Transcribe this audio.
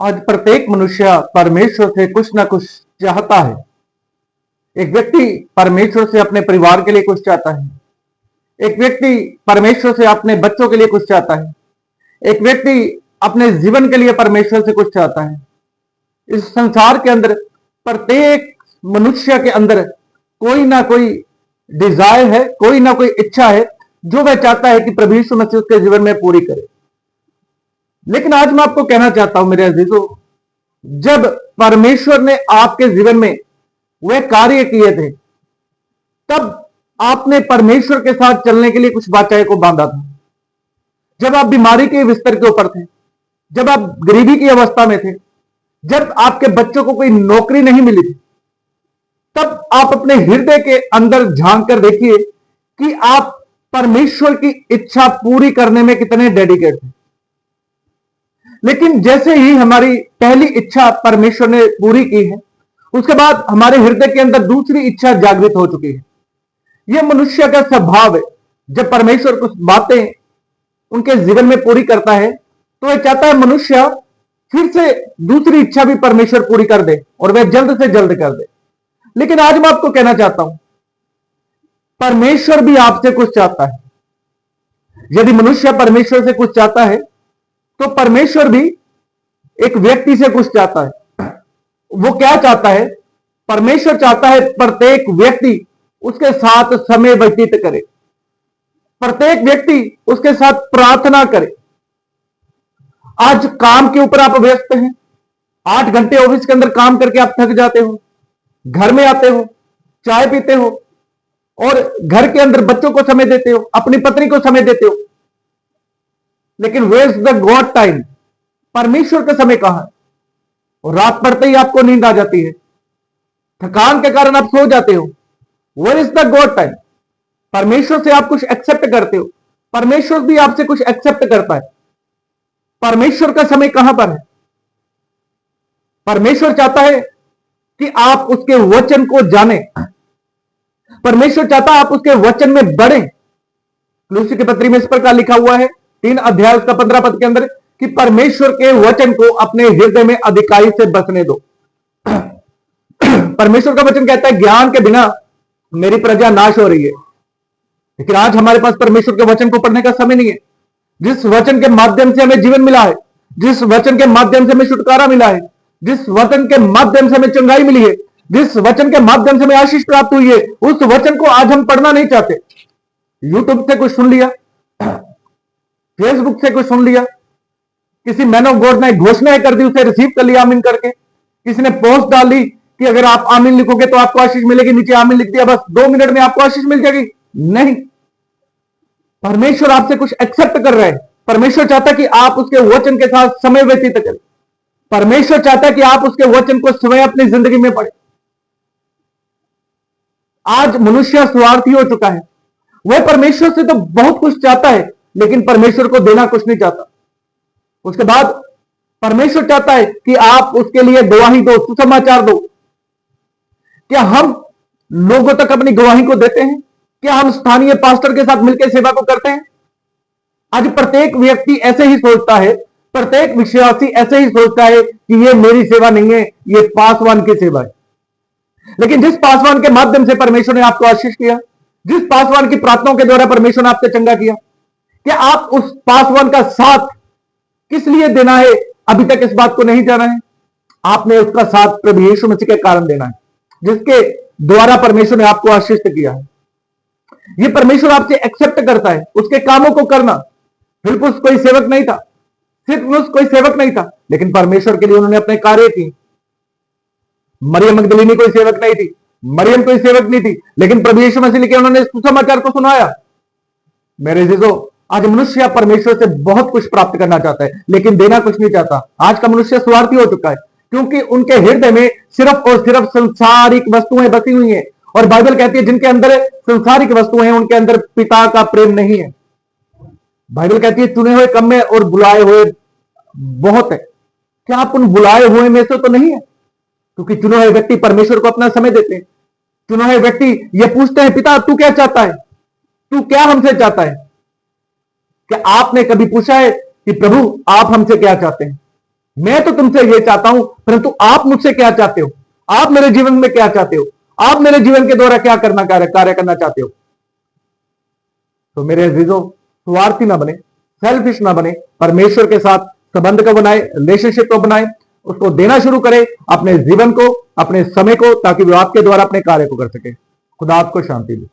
आज प्रत्येक मनुष्य परमेश्वर से कुछ ना कुछ चाहता है। एक व्यक्ति परमेश्वर से अपने परिवार के लिए कुछ चाहता है, एक व्यक्ति परमेश्वर से अपने बच्चों के लिए कुछ चाहता है, एक व्यक्ति अपने जीवन के लिए परमेश्वर से कुछ चाहता है। इस संसार के अंदर प्रत्येक मनुष्य के अंदर कोई ना कोई डिजायर है, कोई ना कोई इच्छा है जो वह चाहता है कि प्रभु यीशु मसीह उसके जीवन में पूरी करे। लेकिन आज मैं आपको कहना चाहता हूं मेरे अजीजों, जब परमेश्वर ने आपके जीवन में वह कार्य किए थे, तब आपने परमेश्वर के साथ चलने के लिए कुछ वाचाएं को बांधा था। जब आप बीमारी के बिस्तर के ऊपर थे, जब आप गरीबी की अवस्था में थे, जब आपके बच्चों को कोई नौकरी नहीं मिली थी, तब आप अपने हृदय के अंदर झांक कर देखिए कि आप परमेश्वर की इच्छा पूरी करने में कितने डेडिकेट थे। लेकिन जैसे ही हमारी पहली इच्छा परमेश्वर ने पूरी की है, उसके बाद हमारे हृदय के अंदर दूसरी इच्छा जागृत हो चुकी है। यह मनुष्य का स्वभाव है। जब परमेश्वर कुछ बातें उनके जीवन में पूरी करता है तो वह चाहता है मनुष्य फिर से दूसरी इच्छा भी परमेश्वर पूरी कर दे और वह जल्द से जल्द कर दे। लेकिन आज मैं आपको कहना चाहता हूं, परमेश्वर भी आपसे कुछ चाहता है। यदि मनुष्य परमेश्वर से कुछ चाहता है तो परमेश्वर भी एक व्यक्ति से कुछ चाहता है। वो क्या चाहता है? परमेश्वर चाहता है प्रत्येक व्यक्ति उसके साथ समय व्यतीत करे, प्रत्येक व्यक्ति उसके साथ प्रार्थना करे। आज काम के ऊपर आप व्यस्त हैं, 8 घंटे ऑफिस के अंदर काम करके आप थक जाते हो, घर में आते हो, चाय पीते हो और घर के अंदर बच्चों को समय देते हो, अपनी पत्नी को समय देते हो। लेकिन where is the god time? परमेश्वर का समय कहां है? और रात पड़ते ही आपको नींद आ जाती है, थकान के कारण आप सो जाते हो। Where is the god time? परमेश्वर से आप कुछ एक्सेप्ट करते हो, परमेश्वर भी आपसे कुछ एक्सेप्ट करता है। परमेश्वर का समय कहां पर है? परमेश्वर चाहता है कि आप उसके वचन को जाने, परमेश्वर चाहता है आप उसके वचन में बढ़े। कुलुस्सी की पत्री में इस प्रकार लिखा हुआ है 3 अध्याय उसका 15 पद के अंदर कि परमेश्वर के वचन को अपने हृदय में अधिकारी से बसने दो। परमेश्वर का वचन कहता है ज्ञान के बिना मेरी प्रजा नाश हो रही है। लेकिन आज हमारे पास परमेश्वर के वचन को पढ़ने का समय नहीं है। जिस वचन के माध्यम से हमें जीवन मिला है, जिस वचन के माध्यम से हमें छुटकारा मिला है, जिस वचन के माध्यम से हमें चंगाई मिली है, जिस वचन के माध्यम से हमें आशीष प्राप्त हुई है, उस वचन को आज हम पढ़ना नहीं चाहते। यूट्यूब से कुछ सुन लिया, फेसबुक से कुछ सुन लिया, किसी मैन ऑफ गॉड ने घोषणाएं कर दी, उसे रिसीव कर लिया आमीन करके। किसी ने पोस्ट डाल दी कि अगर आप आमीन लिखोगे तो आपको आशीष मिलेगी, नीचे आमीन लिख दिया, बस 2 मिनट में आपको आशीष मिल जाएगी। नहीं, परमेश्वर आपसे कुछ एक्सेप्ट कर रहा है। परमेश्वर चाहता है कि आप उसके वचन के साथ समय व्यतीत करें। परमेश्वर चाहता है कि आप उसके वचन को स्वयं अपनी जिंदगी में पढ़ें। आज मनुष्य स्वार्थी हो चुका है। वह परमेश्वर से तो बहुत कुछ चाहता है लेकिन परमेश्वर को देना कुछ नहीं चाहता। उसके बाद परमेश्वर चाहता है कि आप उसके लिए गवाही दो, सुसमाचार दो। क्या हम लोगों तक अपनी गवाही को देते हैं? क्या हम स्थानीय पास्टर के साथ मिलकर सेवा को करते हैं? आज प्रत्येक व्यक्ति ऐसे ही सोचता है, प्रत्येक विश्वासी ऐसे ही सोचता है कि ये मेरी सेवा नहीं है, ये पासवान की सेवा है। लेकिन जिस पासवान के माध्यम से परमेश्वर ने आपको आशीष किया, जिस पासवान की प्रार्थनाओं के द्वारा परमेश्वर ने आपको चंगा किया, क्या आप उस पासवान का साथ किस लिए देना है? अभी तक इस बात को नहीं जाना है। आपने उसका साथ प्रभु यीशु मसीह के कारण देना है, जिसके द्वारा परमेश्वर ने आपको आशीष किया है। ये परमेश्वर आपसे एक्सेप्ट करता है, उसके कामों को करना। फिलिप्पुस कोई सेवक नहीं था, सिर्फ कोई सेवक नहीं था, लेकिन परमेश्वर के लिए उन्होंने अपने कार्य किए। मरियम मगदलीनी कोई सेवक नहीं थी, मरियम कोई सेवक नहीं थी, लेकिन प्रभु यीशु मसीह के उन्होंने सुसमाचार को सुनाया। मेरे जीजो, आज मनुष्य परमेश्वर से बहुत कुछ प्राप्त करना चाहता है लेकिन देना कुछ नहीं चाहता। आज का मनुष्य स्वार्थी हो चुका है क्योंकि उनके हृदय में सिर्फ और सिर्फ संसारिक वस्तुएं बसी हुई हैं। और बाइबल कहती है जिनके अंदर संसारिक वस्तुएं हैं उनके अंदर पिता का प्रेम नहीं है। बाइबल कहती है चुने हुए कम में और बुलाए हुए बहुत है। क्या आप उन बुलाए हुए में से तो नहीं है? क्योंकि चुने हुए व्यक्ति परमेश्वर को अपना समय देते हैं। चुने हुए व्यक्ति ये पूछते हैं, पिता तू क्या चाहता है, तू क्या हमसे चाहता है? क्या आपने कभी पूछा है कि प्रभु आप हमसे क्या चाहते हैं? मैं तो तुमसे ये चाहता हूं, परंतु आप मुझसे क्या चाहते हो, आप मेरे जीवन में क्या चाहते हो, आप मेरे जीवन के द्वारा क्या कार्य करना चाहते हो। तो मेरे अजीजों, स्वार्थी ना बने, सेल्फिश ना बने, परमेश्वर के साथ संबंध को बनाए, रिलेशनशिप को बनाए, उसको देना शुरू करें अपने जीवन को, अपने समय को, ताकि वो आपके द्वारा अपने कार्य को कर सके। खुदा आपको शांति दे।